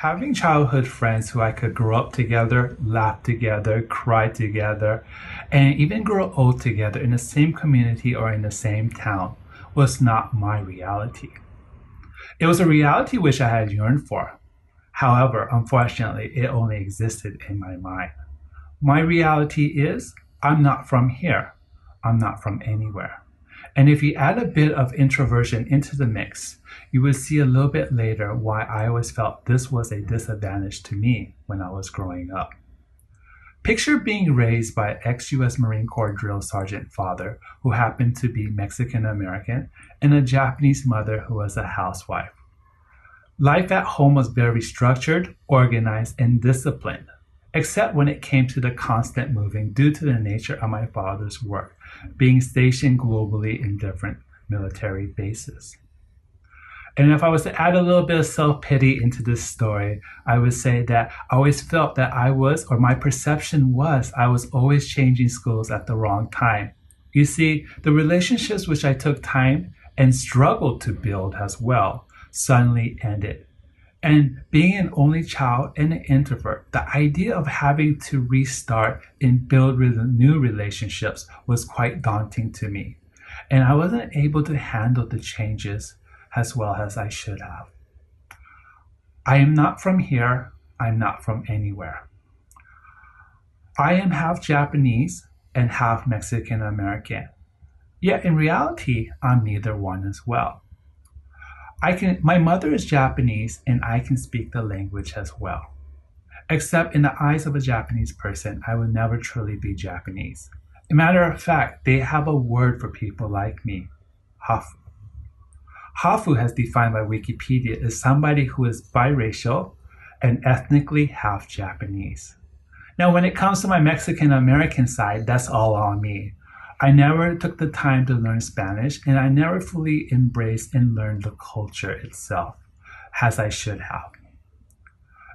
Having childhood friends who I could grow up together, laugh together, cry together, and even grow old together in the same community or in the same town was not my reality. It was a reality which I had yearned for. However, unfortunately, it only existed in my mind. My reality is I'm not from here. I'm not from anywhere. And if you add a bit of introversion into the mix, you will see a little bit later why I always felt this was a disadvantage to me when I was growing up. Picture being raised by an ex-US Marine Corps drill sergeant father who happened to be Mexican American and a Japanese mother who was a housewife. Life at home was very structured, organized, and disciplined, except when it came to the constant moving due to the nature of my father's work, being stationed globally in different military bases. And if I was to add a little bit of self-pity into this story, I would say that I always felt that I was, or my perception was, I was always changing schools at the wrong time. You see, the relationships which I took time and struggled to build as well suddenly ended. And being an only child and an introvert, the idea of having to restart and build new relationships was quite daunting to me. And I wasn't able to handle the changes as well as I should have. I am not from here. I'm not from anywhere. I am half Japanese and half Mexican American. Yet in reality, I'm neither one as well. My mother is Japanese and I can speak the language as well. Except in the eyes of a Japanese person, I will never truly be Japanese. As a matter of fact, they have a word for people like me, hafu. Hafu, as defined by Wikipedia, is somebody who is biracial and ethnically half Japanese. Now, when it comes to my Mexican American side, that's all on me. I never took the time to learn Spanish, and I never fully embraced and learned the culture itself, as I should have.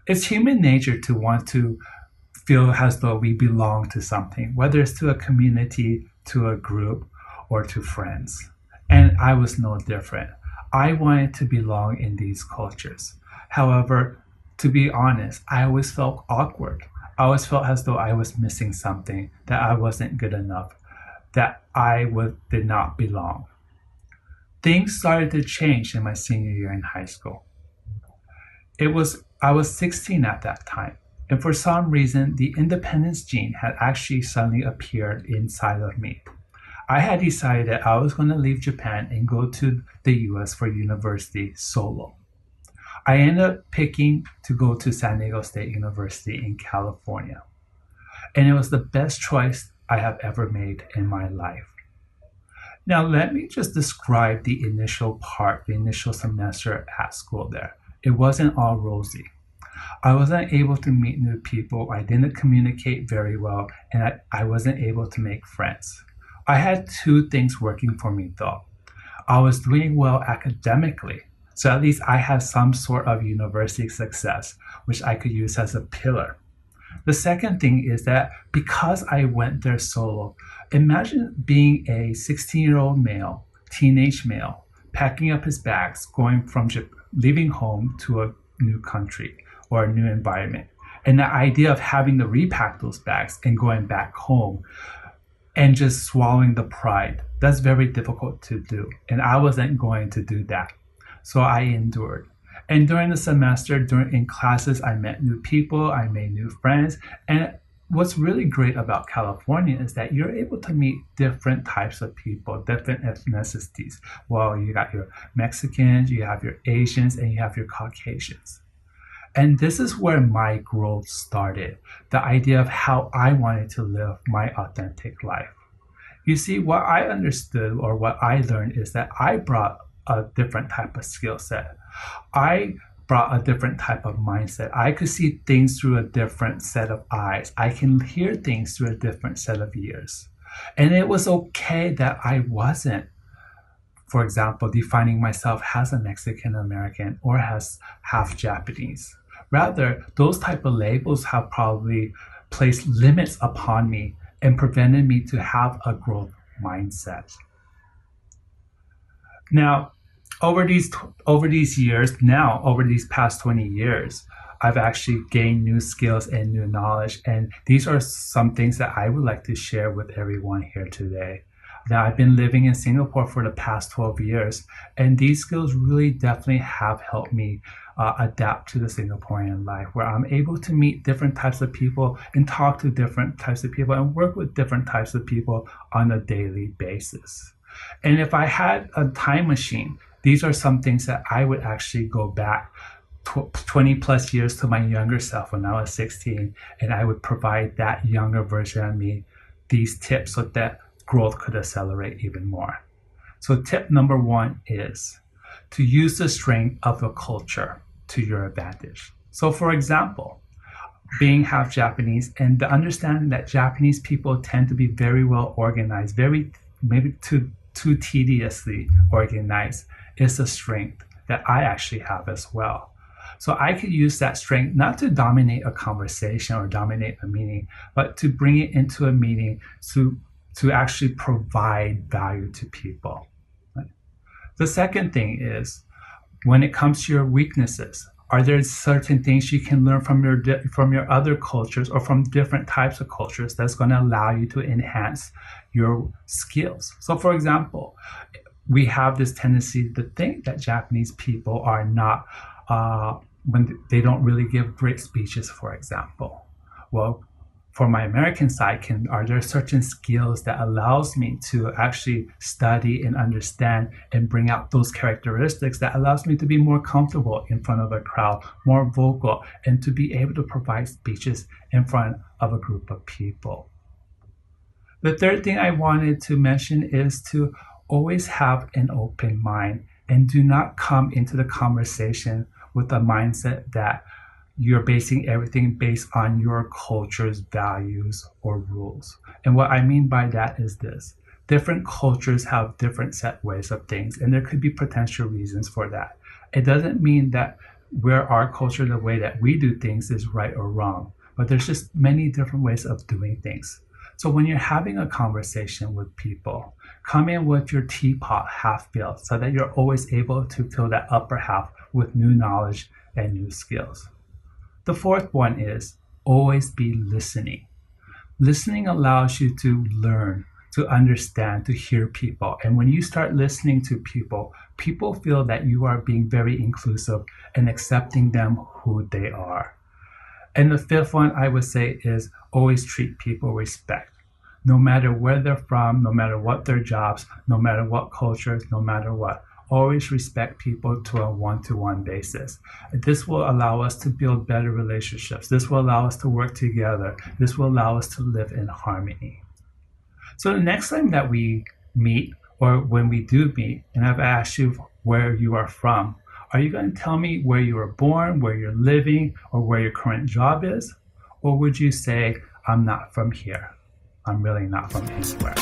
It's human nature to want to feel as though we belong to something, whether it's to a community, to a group, or to friends. And I was no different. I wanted to belong in these cultures. However, to be honest, I always felt awkward. I always felt as though I was missing something, that I wasn't good enough, that did not belong. Things started to change in my senior year in high school. I was 16 at that time, and for some reason, the independence gene had actually suddenly appeared inside of me. I had decided that I was going to leave Japan and go to the US for university solo. I ended up picking to go to San Diego State University in California. And it was the best choice I have ever made in my life. Now, let me just describe the initial semester at school there. It wasn't all rosy. I wasn't able to meet new people. I didn't communicate very well, and I wasn't able to make friends. I had two things working for me though. I was doing well academically, so at least I had some sort of university success, which I could use as a pillar. The second thing is that because I went there solo, imagine being a 16-year-old male, teenage male, packing up his bags, leaving home to a new country or a new environment. And the idea of having to repack those bags and going back home and just swallowing the pride, that's very difficult to do. And I wasn't going to do that. So I endured. And during the semester, in classes, I met new people, I made new friends. And what's really great about California is that you're able to meet different types of people, different ethnicities. Well, you got your Mexicans, you have your Asians, and you have your Caucasians. And this is where my growth started, the idea of how I wanted to live my authentic life. You see, what I understood or what I learned is that I brought a different type of skill set. I brought a different type of mindset. I could see things through a different set of eyes. I can hear things through a different set of ears. And it was okay that I wasn't, for example, defining myself as a Mexican American or as half Japanese. Rather, those type of labels have probably placed limits upon me and prevented me to have a growth mindset. Now, over these past 20 years, I've actually gained new skills and new knowledge. And these are some things that I would like to share with everyone here today. Now, I've been living in Singapore for the past 12 years, and these skills really definitely have helped me adapt to the Singaporean life, where I'm able to meet different types of people and talk to different types of people and work with different types of people on a daily basis. And if I had a time machine, these are some things that I would actually go back 20 plus years to my younger self when I was 16, and I would provide that younger version of me these tips so that growth could accelerate even more. So tip number one is to use the strength of the culture to your advantage. So for example, being half Japanese and the understanding that Japanese people tend to be very well organized, very maybe too tediously organized, is a strength that I actually have as well. So I could use that strength not to dominate a conversation or dominate a meeting, but to bring it into a meeting to actually provide value to people. Right? The second thing is, when it comes to your weaknesses, are there certain things you can learn from your other cultures or from different types of cultures that's going to allow you to enhance your skills? So for example, we have this tendency to think that Japanese people are not when they don't really give great speeches, for example. Well, for my American side, are there certain skills that allows me to actually study and understand and bring out those characteristics that allows me to be more comfortable in front of a crowd, more vocal, and to be able to provide speeches in front of a group of people? The third thing I wanted to mention is to always have an open mind and do not come into the conversation with a mindset that you're basing everything based on your culture's values or rules. And what I mean by that is this: different cultures have different set ways of things, and there could be potential reasons for that. It doesn't mean that where our culture, the way that we do things, is right or wrong, but there's just many different ways of doing things. So when you're having a conversation with people, come in with your teapot half filled so that you're always able to fill that upper half with new knowledge and new skills. The fourth one is always be listening. Listening allows you to learn, to understand, to hear people. And when you start listening to people, people feel that you are being very inclusive and accepting them who they are. And the fifth one I would say is always treat people with respect. No matter where they're from, no matter what their jobs, no matter what cultures, no matter what, always respect people to a one-to-one basis. This will allow us to build better relationships. This will allow us to work together. This will allow us to live in harmony. So the next time that we meet, or when we do meet, and I've asked you where you are from, are you going to tell me where you were born, where you're living, or where your current job is? Or would you say, I'm not from here? I'm really not from anywhere.